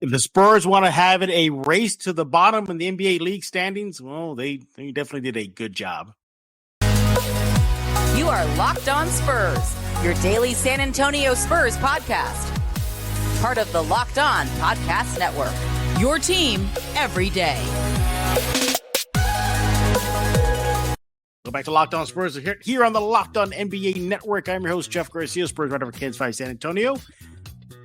If the Spurs want to have it a race to the bottom in the NBA league standings, well, they definitely did a good job. You are Locked On Spurs, your daily San Antonio Spurs podcast. Part of the Locked On Podcast Network, your team every day. Go back to Locked On Spurs here on the Locked On NBA Network. I'm your host, Jeff Garcia, Spurs writer for Kansas City, San Antonio.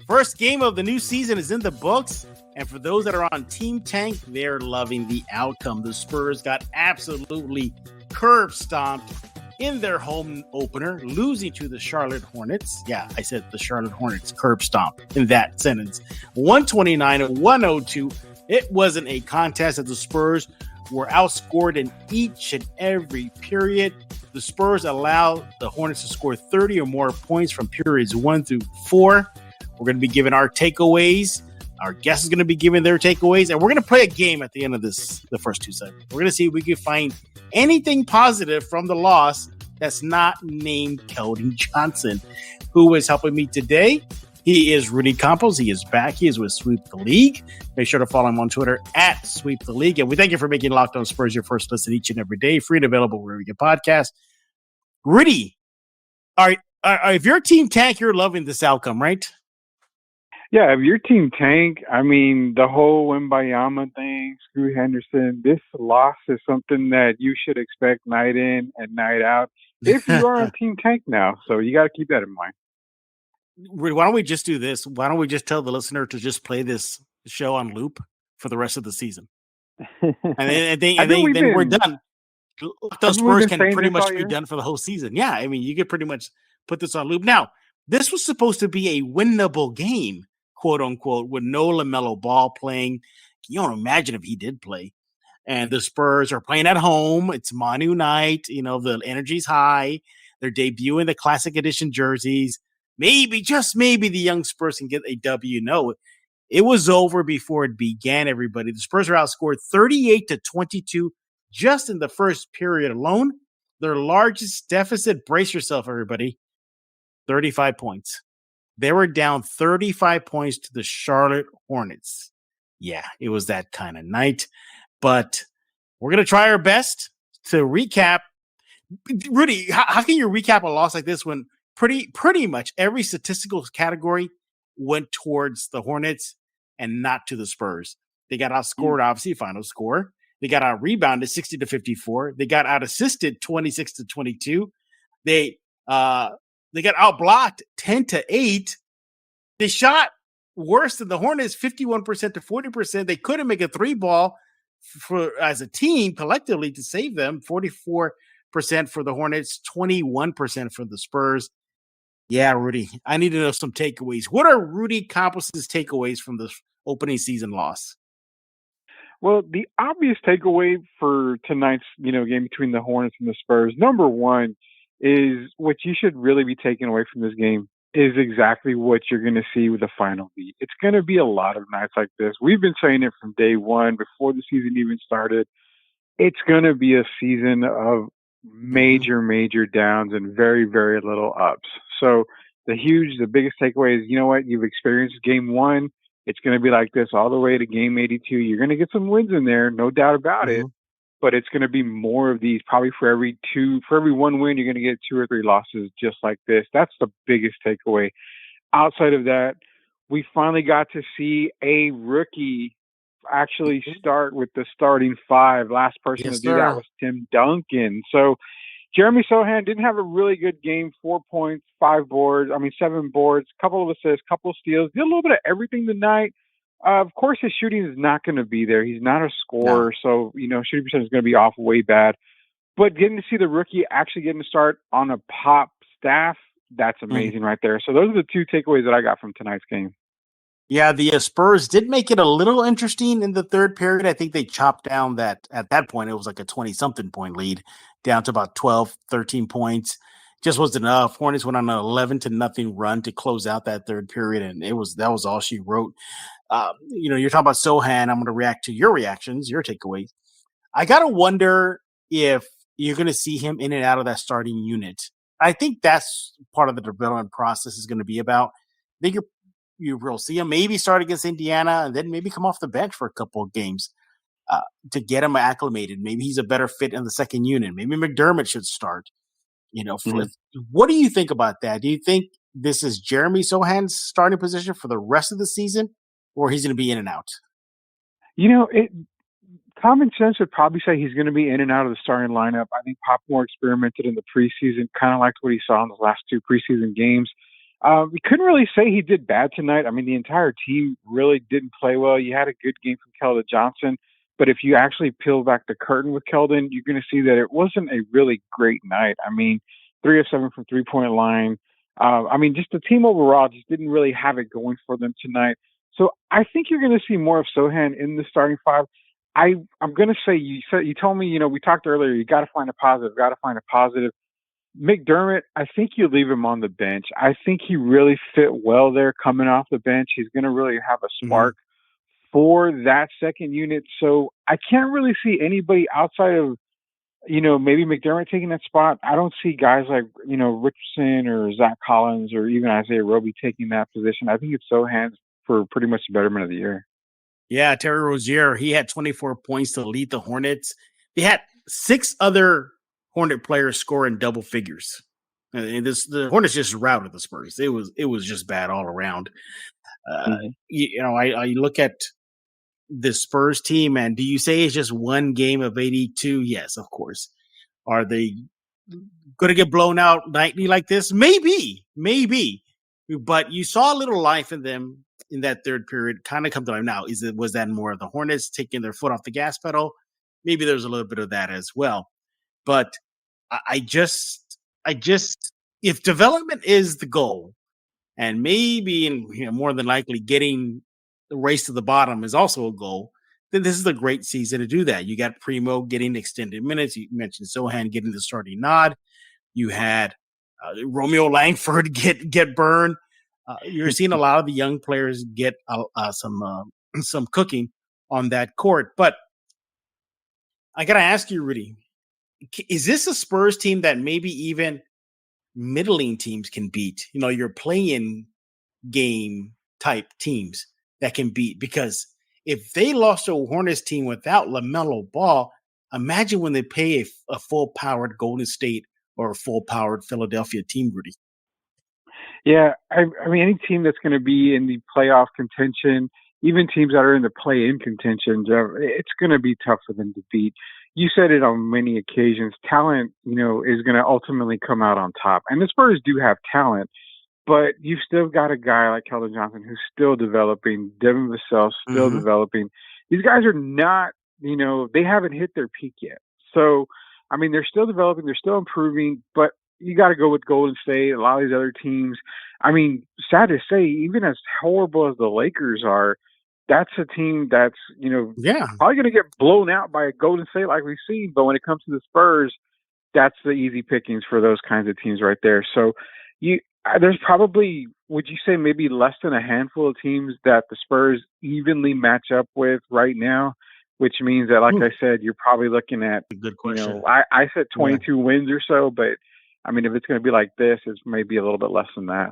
First game of the new season is in the books, and for those that are on Team Tank, they're loving the outcome. The Spurs got absolutely curb stomped in their home opener, losing to the Charlotte Hornets. Yeah, I said the Charlotte Hornets curb stomp in that sentence. 129-102. It wasn't a contest as the Spurs were outscored in each and every period. The Spurs allowed the Hornets to score 30 or more points from periods 1 through 4. We're going to be giving our takeaways. Our guest is going to be giving their takeaways, and we're going to play a game at the end of the first two segments. We're going to see if we can find anything positive from the loss that's not named Keldon Johnson, who is helping me today. He is Rudy Campos. He is back. He is with Sweep the League. Make sure to follow him on Twitter at Sweep the League. And we thank you for making Locked On Spurs your first listen each and every day, free and available wherever you get podcasts. Rudy, if you're Team Tank, you're loving this outcome, right? Yeah, if your Team Tank, I mean, the whole Wembayama thing, screw Henderson, this loss is something that you should expect night in and night out if you are on Team Tank now. So you got to keep that in mind. Why don't we just do this? Why don't we just tell the listener to just play this show on loop for the rest of the season? And then we're done. Those Spurs can pretty much be done for the whole season. Yeah, I mean, you could pretty much put this on loop. Now, this was supposed to be a winnable game, quote unquote, with no LaMelo Ball playing. You don't imagine if he did play. And the Spurs are playing at home. It's Manu night. You know, the energy's high. They're debuting the Classic Edition jerseys. Maybe, just maybe, the young Spurs can get a W. No, it was over before it began, everybody. The Spurs are outscored 38-22 just in the first period alone. Their largest deficit, brace yourself, everybody, 35 points. They were down 35 points to the Charlotte Hornets. Yeah, it was that kind of night. But we're going to try our best to recap. Rudy, how can you recap a loss like this when pretty much every statistical category went towards the Hornets and not to the Spurs? They got outscored, obviously, final score. They got out rebounded 60-54. They got out assisted 26-22. They got outblocked 10-8. They shot worse than the Hornets, 51% to 40%. They couldn't make a three ball as a team collectively to save them. 44% for the Hornets, 21% for the Spurs. Yeah, Rudy, I need to know some takeaways. What are Rudy Campos' takeaways from the opening season loss? Well, the obvious takeaway for tonight's, game between the Hornets and the Spurs, number one, is what you should really be taking away from this game is exactly what you're going to see with the final beat. It's going to be a lot of nights like this. We've been saying it from day one, before the season even started. It's going to be a season of major downs and very, very little ups. So the biggest takeaway is, you know what? You've experienced game one. It's going to be like this all the way to game 82. You're going to get some wins in there, no doubt about it. But it's going to be more of these. Probably for every one win, you're going to get 2 or 3 losses just like this. That's the biggest takeaway. Outside of that, we finally got to see a rookie actually start with the starting 5. Last person to do that was Tim Duncan. So Jeremy Sochan didn't have a really good game. 4 points, 7 boards, couple of assists, couple of steals. Did a little bit of everything tonight. Of course, his shooting is not going to be there. He's not a scorer, so shooting percentage is going to be off way bad. But getting to see the rookie actually getting to start on a Pop staff, that's amazing right there. So those are the 2 takeaways that I got from tonight's game. Yeah, the Spurs did make it a little interesting in the third period. I think they chopped down that at that point, it was like a 20-something point lead down to about 12, 13 points. Just wasn't enough. Hornets went on an 11-0 run to close out that third period, and that was all she wrote. You're talking about Sochan. I'm going to react to your reactions, your takeaways. I got to wonder if you're going to see him in and out of that starting unit. I think that's part of the development process is going to be about. I think you're will see him maybe start against Indiana and then maybe come off the bench for a couple of games to get him acclimated. Maybe he's a better fit in the second unit. Maybe McDermott should start. What do you think about that? Do you think this is Jeremy Sochan's starting position for the rest of the season, or he's going to be in and out? Common sense would probably say he's going to be in and out of the starting lineup. I think Pop more experimented in the preseason, kind of liked what he saw in the last 2 preseason games. We couldn't really say he did bad tonight. I mean, the entire team really didn't play well. You had a good game from Keldon Johnson, but if you actually peel back the curtain with Keldon, you're going to see that it wasn't a really great night. I mean, 3 of 7 from three-point line. Just the team overall just didn't really have it going for them tonight. So I think you're going to see more of Sochan in the starting 5. I'm going to say, you told me, we talked earlier, you got to find a positive. McDermott, I think you leave him on the bench. I think he really fit well there coming off the bench. He's going to really have a spark for that second unit. So I can't really see anybody outside of, maybe McDermott taking that spot. I don't see guys like, Richardson or Zach Collins or even Isaiah Roby taking that position. I think it's Sochan for pretty much the betterment of the year. Yeah, Terry Rozier, he had 24 points to lead the Hornets. They had 6 other Hornet players score in double figures. And the Hornets just routed the Spurs. It was just bad all around. I look at the Spurs team, and do you say it's just one game of 82? Yes, of course. Are they going to get blown out nightly like this? Maybe. But you saw a little life in them in that third period kind of come to life. Now, was that more of the Hornets taking their foot off the gas pedal? Maybe there's a little bit of that as well. But I just, if development is the goal, and maybe more than likely getting the race to the bottom is also a goal, then this is a great season to do that. You got Primo getting extended minutes. You mentioned Sochan getting the starting nod. You had Romeo Langford get burned. You're seeing a lot of the young players get some cooking on that court. But I got to ask you, Rudy, is this a Spurs team that maybe even middling teams can beat? Your play-in game type teams that can beat? Because if they lost to a Hornets team without LaMelo Ball, imagine when they play a full-powered Golden State or a full-powered Philadelphia team, Rudy. Yeah, any team that's going to be in the playoff contention, even teams that are in the play-in contention, it's going to be tough for them to beat. You said it on many occasions. Talent, is going to ultimately come out on top. And the Spurs do have talent, but you've still got a guy like Keldon Johnson who's still developing, Devin Vassell still developing. These guys are not, they haven't hit their peak yet. So, they're still developing, they're still improving, but you got to go with Golden State, a lot of these other teams. Sad to say, even as horrible as the Lakers are, that's a team that's, probably going to get blown out by a Golden State like we've seen. But when it comes to the Spurs, that's the easy pickings for those kinds of teams right there. So there's probably, would you say maybe less than a handful of teams that the Spurs evenly match up with right now? Which means that, like I said, you're probably looking at, good question. I said 22 wins or so, but if it's going to be like this, it's maybe a little bit less than that.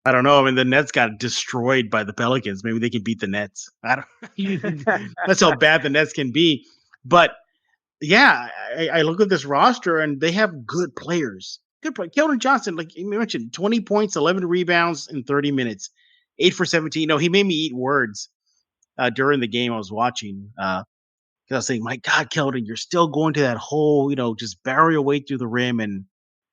I don't know. The Nets got destroyed by the Pelicans. Maybe they can beat the Nets. That's how bad the Nets can be. But yeah, I look at this roster and they have good players. Good play. Keldon Johnson, like you mentioned, 20 points, 11 rebounds in 30 minutes, 8 for 17. He made me eat words during the game I was watching. Because I was saying, my God, Keldon, you're still going to that hole, just barrel your way through the rim and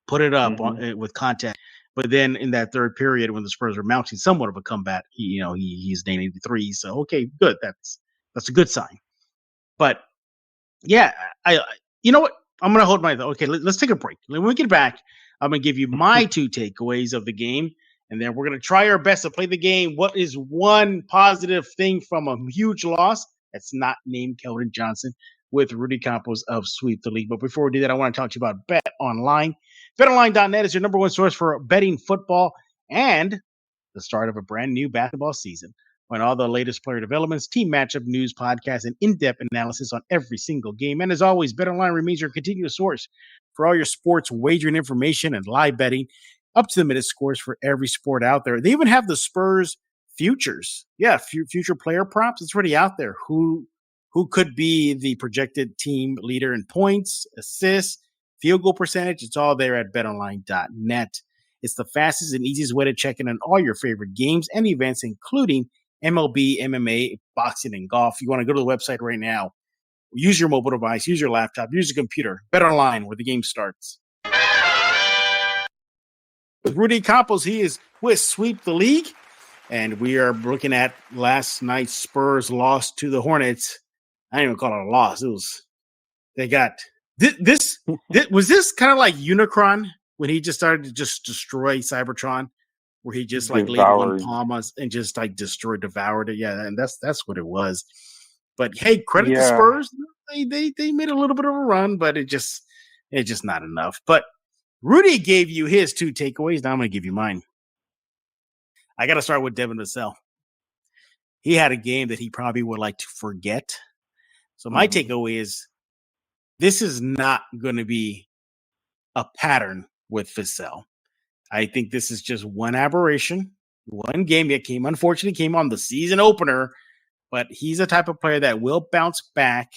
put it up with contact. But then in that third period, when the Spurs were mounting somewhat of a comeback, he's nailing the three. So okay, good. That's a good sign. But yeah, you know what? I'm gonna hold my okay. Let's take a break. When we get back, I'm gonna give you my 2 takeaways of the game, and then we're gonna try our best to play the game. What is one positive thing from a huge loss that's not named Keldon Johnson with Rudy Campos of Sweep the League? But before we do that, I want to talk to you about Bet Online. BetOnline.net is your number one source for betting football and the start of a brand new basketball season. Find all the latest player developments, team matchup news, podcasts, and in-depth analysis on every single game. And as always, BetOnline remains your continuous source for all your sports wagering information and live betting, up to the minute scores for every sport out there. They even have the Spurs futures. Yeah, future player props. It's already out there. Who could be the projected team leader in points, assists, field goal percentage? It's all there at betonline.net. It's the fastest and easiest way to check in on all your favorite games and events, including MLB, MMA, boxing, and golf. You want to go to the website right now. Use your mobile device, use your laptop, use your computer. BetOnline, where the game starts. Rudy Campos, he is with Sweep the League, and we are looking at last night's Spurs loss to the Hornets. I didn't even call it a loss. It was they got this. Was this kind of like Unicron when he just started to just destroy Cybertron, where he just like laid one palm and just like devoured it. Yeah, and that's what it was. But hey, credit the Spurs. They made a little bit of a run, but it's just not enough. But Rudy gave you his 2 takeaways. Now I'm going to give you mine. I got to start with Devin Vassell. He had a game that he probably would like to forget. So my takeaway is this is not going to be a pattern with Vassell. I think this is just one aberration, one game that unfortunately came on the season opener, but he's a type of player that will bounce back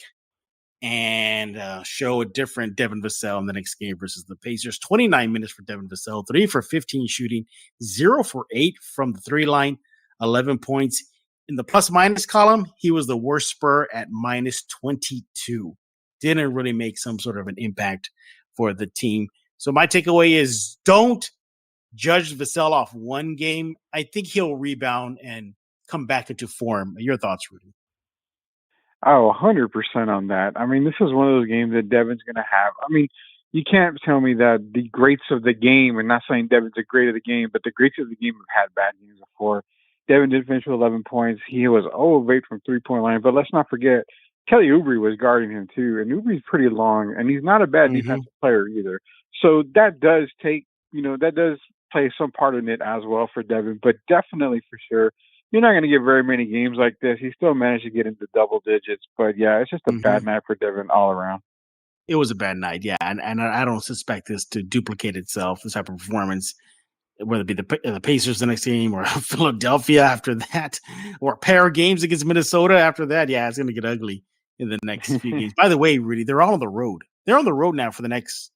and show a different Devin Vassell in the next game versus the Pacers. 29 minutes for Devin Vassell, 3 for 15 shooting, 0 for 8 from the 3 line, 11 points. In the plus-minus column, he was the worst Spur at minus 22. Didn't really make some sort of an impact for the team. So my takeaway is don't judge Vassell off one game. I think he'll rebound and come back into form. Your thoughts, Rudy? Oh, 100% on that. I mean, this is one of those games that Devin's going to have. I mean, you can't tell me that the greats of the game, and not saying Devin's a great of the game, but the greats of the game have had bad games before. Devin did finish with 11 points. He was 0 of 8 from 3-point line, but let's not forget, Kelly Oubre was guarding him too, and Oubre's pretty long, and he's not a bad defensive player either. So that does play some part in it as well for Devin, but definitely for sure, you're not going to get very many games like this. He still managed to get into double digits, but yeah, it's just a bad night for Devin all around. It was a bad night, yeah, and I don't suspect this to duplicate itself, this type of performance, whether it be the Pacers the next game or Philadelphia after that, or a pair of games against Minnesota after that. Yeah, it's going to get ugly in the next few games. By the way, Rudy, they're all on the road. They're on the road now for the next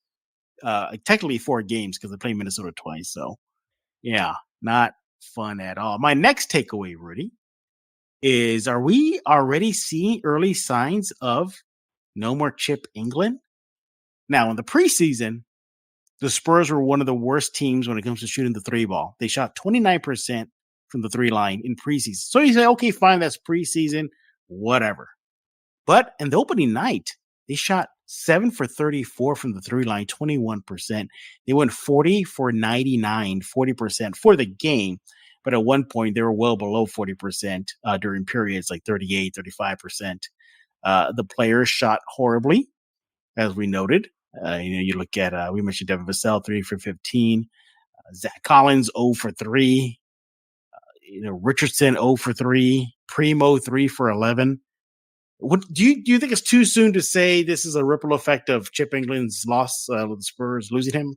technically 4 games because they play Minnesota twice. So, yeah, not fun at all. My next takeaway, Rudy, is are we already seeing early signs of no more Chip England? Now, in the preseason, the Spurs were one of the worst teams when it comes to shooting the 3 ball. They shot 29% from the 3 line in preseason. So you say, okay, fine, that's preseason, whatever. But in the opening night, they shot 7 for 34 from the 3 line, 21%. They went 40 for 99, 40% for the game. But at one point, they were well below 40% during periods like 38, 35%. The players shot horribly, as we noted. You look at, we mentioned Devin Vassell, 3 for 15. Zach Collins, 0 for 3. Richardson, 0 for 3. Primo, 3 for 11. What do you think it's too soon to say this is a ripple effect of Chip England's loss with the Spurs losing him?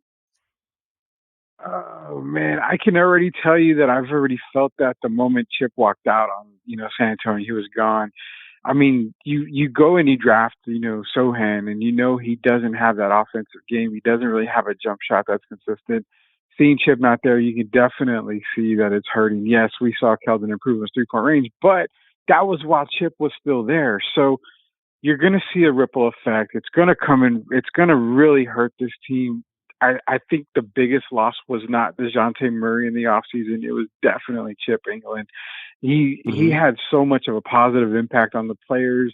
Oh man, I can already tell you that I've already felt that the moment Chip walked out on San Antonio, he was gone. I mean, you go and you draft Sochan, and he doesn't have that offensive game. He doesn't really have a jump shot that's consistent. Seeing Chip not there, you can definitely see that it's hurting. Yes, we saw Keldon improve his 3-point range, but that was while Chip was still there. So you're going to see a ripple effect. It's going to come in. It's going to really hurt this team. I think the biggest loss was not DeJounte Murray in the offseason. It was definitely Chip England. He had so much of a positive impact on the players.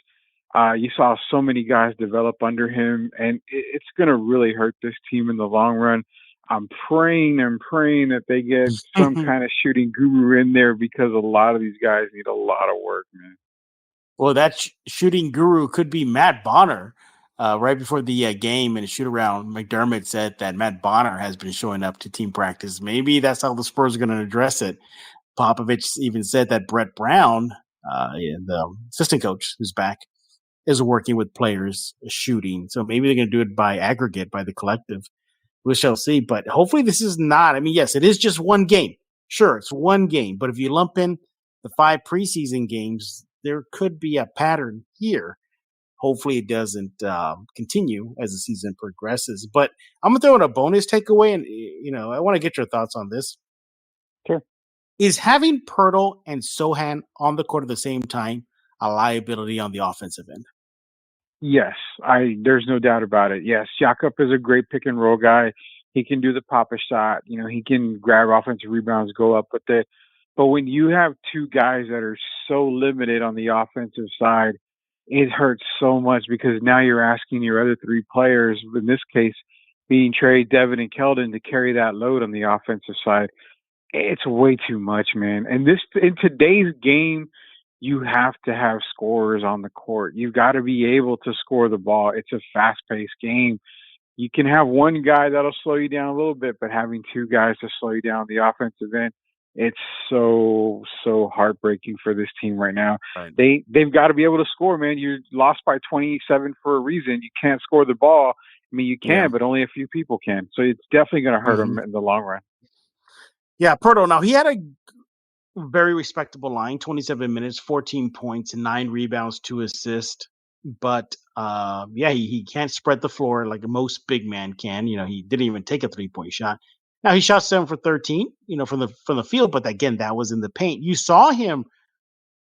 You saw so many guys develop under him, and it's going to really hurt this team in the long run. I'm praying that they get some kind of shooting guru in there because a lot of these guys need a lot of work, man. Well, that shooting guru could be Matt Bonner. Right before the game in a shoot-around, McDermott said that Matt Bonner has been showing up to team practice. Maybe that's how the Spurs are going to address it. Popovich even said that Brett Brown, the assistant coach who's back, is working with players shooting. So maybe they're going to do it by aggregate, by the collective. We shall see. But hopefully this is not – I mean, yes, it is just one game. Sure, it's one game. But if you lump in the 5 preseason games, there could be a pattern here. Hopefully it doesn't continue as the season progresses. But I'm going to throw in a bonus takeaway, and I want to get your thoughts on this. Sure. Is having Pirtle and Sochan on the court at the same time a liability on the offensive end? Yes, there's no doubt about it. Yes, Jakob is a great pick and roll guy. He can do the pop-up shot. He can grab offensive rebounds, go up. But when you have two guys that are so limited on the offensive side, it hurts so much because now you're asking your other 3 players, in this case being Trey, Devin, and Keldon, to carry that load on the offensive side. It's way too much, man. And in today's game, you have to have scorers on the court. You've got to be able to score the ball. It's a fast-paced game. You can have one guy that'll slow you down a little bit, but having 2 guys to slow you down on the offensive end, it's so heartbreaking for this team right now. Right. They've got to be able to score, man. You're lost by 27 for a reason. You can't score the ball. I mean, you can, but only a few people can. So it's definitely going to hurt them in the long run. Yeah, Pirtle. Now, he had a very respectable line, 27 minutes, 14 points, 9 rebounds, 2 assists. But he can't spread the floor like most big man can. He didn't even take a 3-point shot. Now he shot 7 for 13, from the field, but again, that was in the paint. You saw him,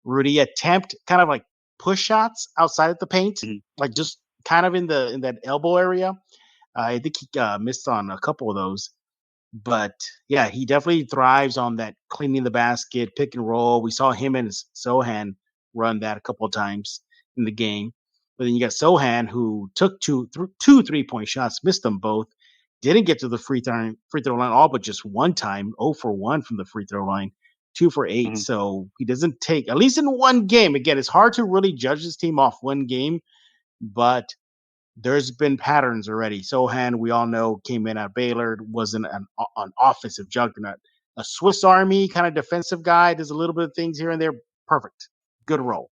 Rudy, attempt kind of like push shots outside of the paint, like just kind of in that elbow area. I think he missed on a couple of those. But yeah, he definitely thrives on that cleaning the basket, pick and roll. We saw him and Sochan run that a couple of times in the game. But then you got Sochan, who took two 3-point shots, missed them both, didn't get to the free throw line all but just one time, 0 for 1 from the free throw line, 2 for 8. So he doesn't take, at least in one game. Again, it's hard to really judge this team off one game, but there's been patterns already. Sochan, we all know, came in at Baylor, wasn't an offensive juggernaut. A Swiss Army kind of defensive guy, does a little bit of things here and there. Perfect. Good role.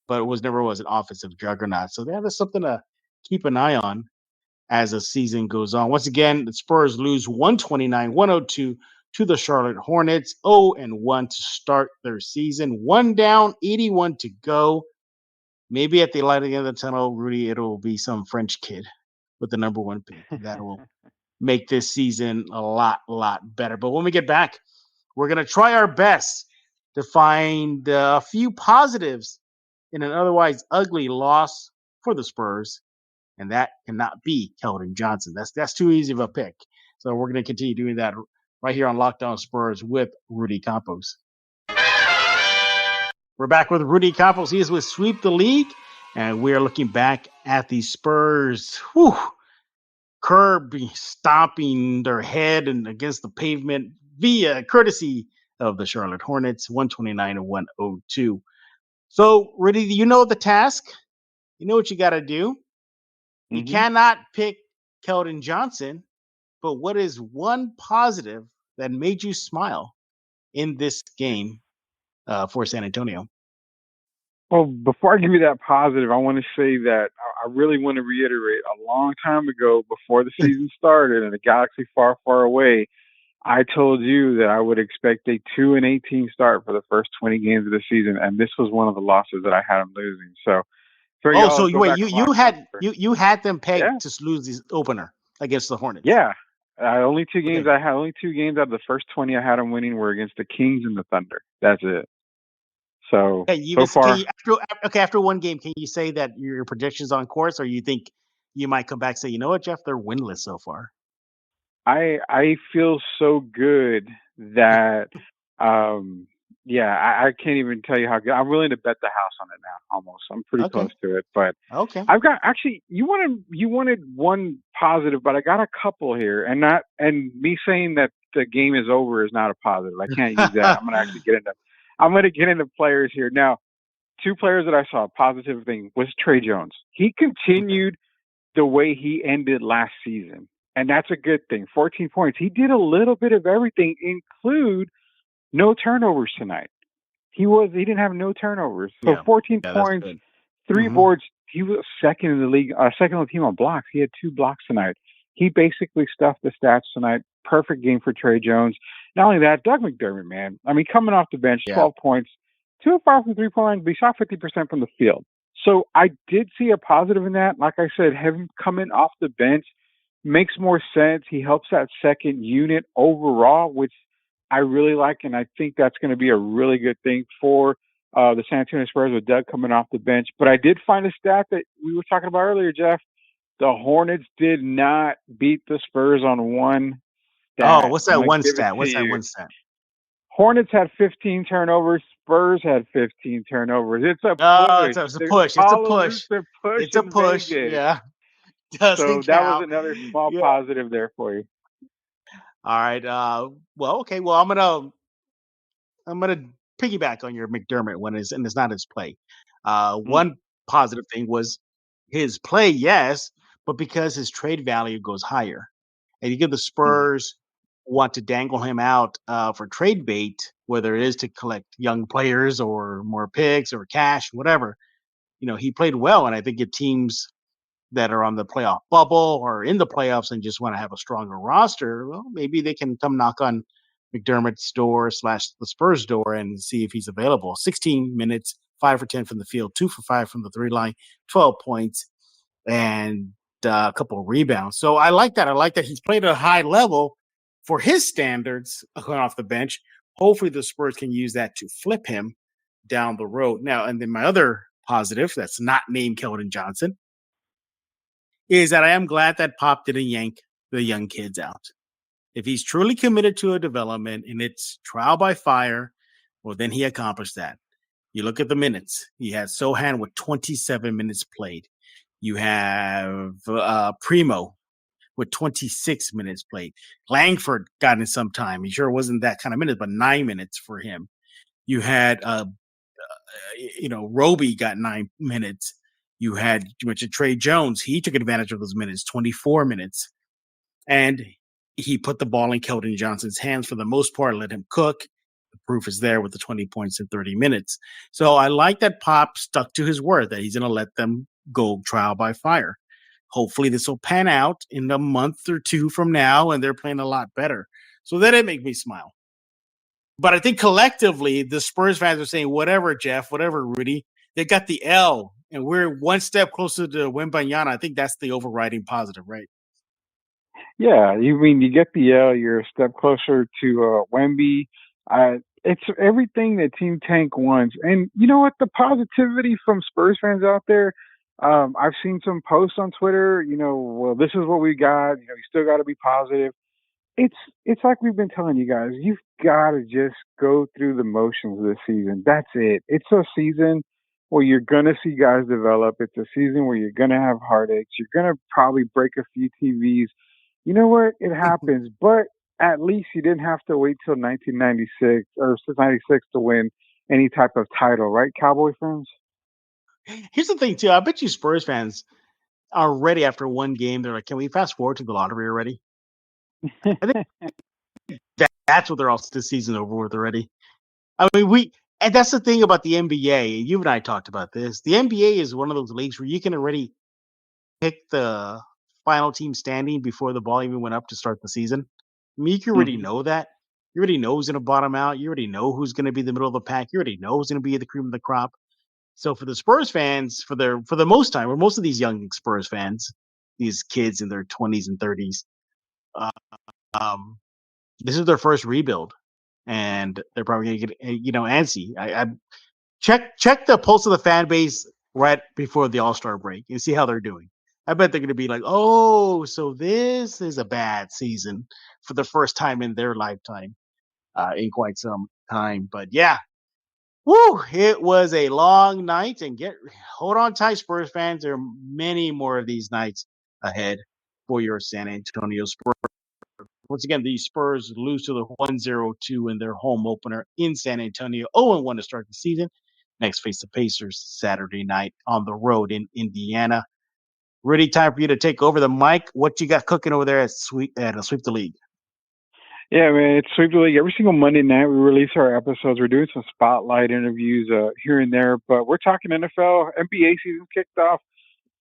But never was an offensive juggernaut. So that is something to keep an eye on as the season goes on. Once again, the Spurs lose 129-102 to the Charlotte Hornets. 0-1 to start their season. 1 down, 81 to go. Maybe at the light at the end of the tunnel, Rudy, it'll be some French kid with the number 1 pick. That will make this season a lot better. But when we get back, we're going to try our best to find a few positives in an otherwise ugly loss for the Spurs. And that cannot be Keldon Johnson. That's too easy of a pick. So we're going to continue doing that right here on Locked On Spurs with Rudy Campos. We're back with Rudy Campos. He is with Sweep the League, and we're looking back at the Spurs. Curb stomping their head and against the pavement via courtesy of the Charlotte Hornets, 129-102. So, Rudy, you know the task. You know what you got to do. You cannot pick Keldon Johnson, but what is one positive that made you smile in this game for San Antonio? Well, before I give you that positive, I want to say that I really want to reiterate a long time ago, before the season started in a galaxy far, far away, I told you that I would expect a 2-18 start for the first 20 games of the season, and this was one of the losses that I had them losing. So, you had them pegged to lose this opener against the Hornets. Yeah, only 2 games I had. Only 2 games out of the first 20 I had them winning were against the Kings and the Thunder. That's it. So, after one game, can you say that your prediction's on course, or you think you might come back and say, you know what, Jeff, they're winless so far? I feel so good that, I can't even tell you how good. I'm willing to bet the house on it now, almost. I'm pretty close to it, but I've got, actually, you wanted one positive, but I got a couple here, and me saying that the game is over is not a positive. I can't use that. I'm going to get into players here. Now, 2 players that I saw, a positive thing, was Trey Jones. He continued the way he ended last season, and that's a good thing. 14 points. He did a little bit of everything, include no turnovers tonight. He didn't have no turnovers. So 14 points, 3 boards. He was second in the league, second on the team on blocks. He had 2 blocks tonight. He basically stuffed the stats tonight. perfect game for Trey Jones. Not only that, Doug McDermott, man. I mean, coming off the bench, 12 points, 2 of 5 from 3-point line, but he shot 50% from the field. So I did see a positive in that. Like I said, him coming off the bench makes more sense. He helps that second unit overall, which I really like, and I think that's going to be a really good thing for the San Antonio Spurs with Doug coming off the bench. But I did find a stat that we were talking about earlier, Jeff. The Hornets did not beat the Spurs on one stat. Oh, what's that one stat? Hornets had 15 turnovers. Spurs had 15 turnovers. It's a push. It's a push. It's a push. Yeah. So that was another small positive there for you. All right. Well, okay. Well, I'm gonna piggyback on your McDermott one, and it's not his play. One positive thing was his play, yes, but because his trade value goes higher, and you give the Spurs want to dangle him out for trade bait, whether it is to collect young players or more picks or cash, whatever. He played well, and I think if teams that are on the playoff bubble or in the playoffs and just want to have a stronger roster, well, maybe they can come knock on McDermott's door / the Spurs door and see if he's available. 16 minutes, 5 for 10 from the field, 2 for 5 from the 3 line, 12 points, and a couple of rebounds. So I like that. I like that he's played at a high level for his standards going off the bench. Hopefully the Spurs can use that to flip him down the road. Now, and then my other positive that's not named Keldon Johnson is that I am glad that Pop didn't yank the young kids out. If he's truly committed to a development and it's trial by fire, well, then he accomplished that. You look at the minutes. He had Sochan with 27 minutes played. You have Primo with 26 minutes played. Langford got in some time. He sure wasn't that kind of minutes, but 9 minutes for him. You had, Roby got 9 minutes. You mentioned Trey Jones. He took advantage of those minutes, 24 minutes. And he put the ball in Keldon Johnson's hands for the most part, let him cook. The proof is there with the 20 points in 30 minutes. So I like that Pop stuck to his word that he's going to let them go trial by fire. Hopefully this will pan out in a month or two from now, and they're playing a lot better. So that it make me smile. But I think collectively, the Spurs fans are saying, whatever, Jeff, whatever, Rudy. They got the L, and we're one step closer to Wembanyama. I think that's the overriding positive, right? Yeah, you get the L, you're a step closer to Wemby. It's everything that Team Tank wants. And you know what? The positivity from Spurs fans out there, I've seen some posts on Twitter, well, this is what we got. You still got to be positive. It's like we've been telling you guys, you've got to just go through the motions this season. That's it. It's a season where you're going to see guys develop. It's a season where you're going to have heartaches. You're going to probably break a few TVs. You know what? It happens. But at least you didn't have to wait till 1996 or 96 to win any type of title, right, Cowboy fans? Here's the thing, too. I bet you Spurs fans are ready after one game. They're like, can we fast forward to the lottery already? I think that's what they're all this season over with already. I mean, and that's the thing about the NBA. You and I talked about this. The NBA is one of those leagues where you can already pick the final team standing before the ball even went up to start the season. I mean, you already know that. You already know who's going to bottom out. You already know who's going to be the middle of the pack. You already know who's going to be the cream of the crop. So for the Spurs fans, for the most time, or most of these young Spurs fans, these kids in their 20s and 30s, this is their first rebuild, and they're probably going to get antsy. I check the pulse of the fan base right before the All-Star break and see how they're doing. I bet they're going to be like, oh, so this is a bad season for the first time in their lifetime in quite some time. But yeah, it was a long night, and hold on tight, Spurs fans. There are many more of these nights ahead for your San Antonio Spurs. Once again, the Spurs lose to the 1-0-2 in their home opener in San Antonio, 0-1 to start the season. Next face the Pacers Saturday night on the road in Indiana. Rudy, time for you to take over the mic. What you got cooking over there at Sweep the League? Yeah, man, it's Sweep the League. Every single Monday night we release our episodes. We're doing some spotlight interviews here and there, but we're talking NFL. NBA season kicked off.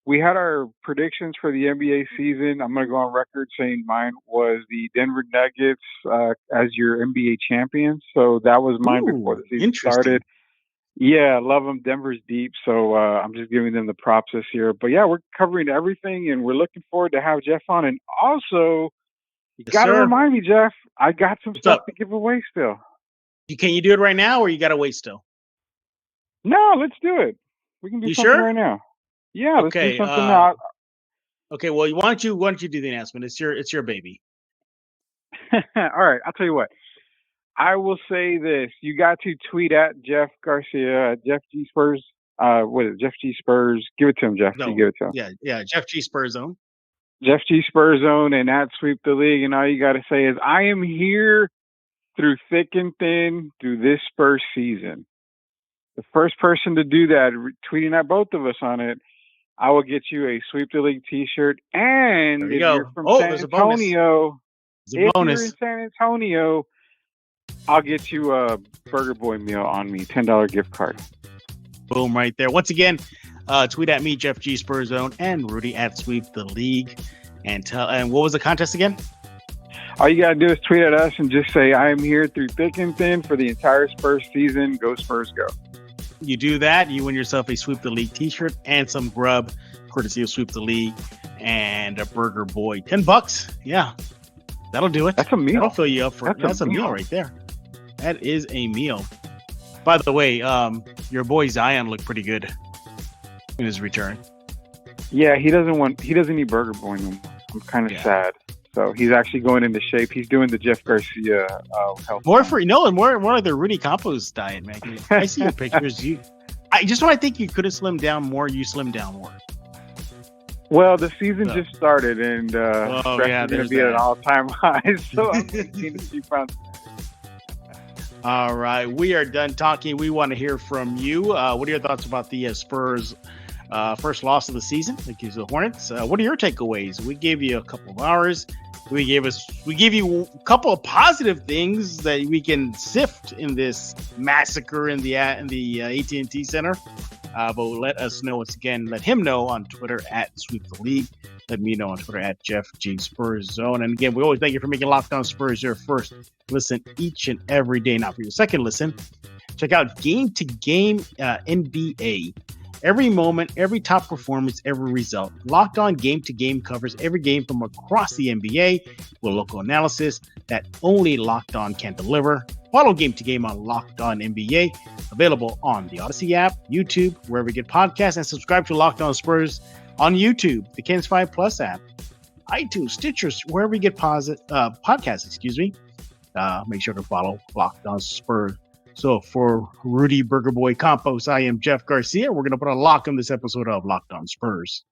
we had our predictions for the NBA season. I'm going to go on record saying mine was the Denver Nuggets as your NBA champions. So that was mine before the season started. Yeah, I love them. Denver's deep, so I'm just giving them the props this year. But yeah, we're covering everything, and we're looking forward to have Jeff on. And also, you got to remind me, Jeff, I got some stuff to give away still. Can you do it right now, or you got to wait still? No, let's do it. We can do something right now. Yeah, let's do something now. Okay, well, why don't you do the announcement? It's your baby. All right, I'll tell you what. I will say this. You got to tweet at Jeff Garcia, at Jeff G Spurs. What is it? Jeff G Spurs. Give it to him, Jeff. No, you give it to him. Yeah. Jeff G Spurs Zone. Jeff G Spurs Zone and at Sweep the League. And all you got to say is, I am here through thick and thin through this Spurs season. The first person to do that, tweeting at both of us on it, I will get you a Sweep the League T-shirt. And if you're from San Antonio, you're in San Antonio, I'll get you a Burger Boy meal on me, $10 gift card. Boom, right there. Once again, tweet at me, Jeff G Spurs Zone, and Rudy at Sweep the League. And what was the contest again? All you got to do is tweet at us and just say, I am here through thick and thin for the entire Spurs season. Go Spurs, go. You do that, you win yourself a Sweep the League T-shirt and some grub, courtesy of Sweep the League, and a Burger Boy. $10. Yeah, that'll do it. That's a meal. That'll fill you up for it. That's a meal right there. That is a meal. By the way, your boy Zion looked pretty good in his return. Yeah, he doesn't eat Burger Boy no more. I'm kind of sad. So he's actually going into shape. He's doing the Jeff Garcia health. More like the Rudy Campos diet, man. I see your pictures. When I think you could have slimmed down more, you slimmed down more. Well, the season just started, and stress is going to be at an all-time high. So I'm going to keep on. All right, we are done talking. We want to hear from you. What are your thoughts about the Spurs' first loss of the season against the Hornets? What are your takeaways? We gave you a couple of hours. We give you a couple of positive things that we can sift in this massacre in the AT&T Center. But let us know once again. Let him know on Twitter at Sweep the League. Let me know on Twitter at Jeff G Spurs Zone. And again, we always thank you for making Locked On Spurs your first listen each and every day. Now for your second listen, check out Game to Game NBA. Every moment, every top performance, every result. Locked On Game to Game covers every game from across the NBA with local analysis that only Locked On can deliver. Follow Game to Game on Locked On NBA, available on the Odyssey app, YouTube, wherever you get podcasts, and subscribe to Locked On Spurs on YouTube, the Kens 5 Plus app, iTunes, Stitcher, wherever you get podcasts. Make sure to follow Locked On Spurs. So for Rudy Burger Boy Campos, I am Jeff Garcia. We're going to put a lock on this episode of Locked On Spurs.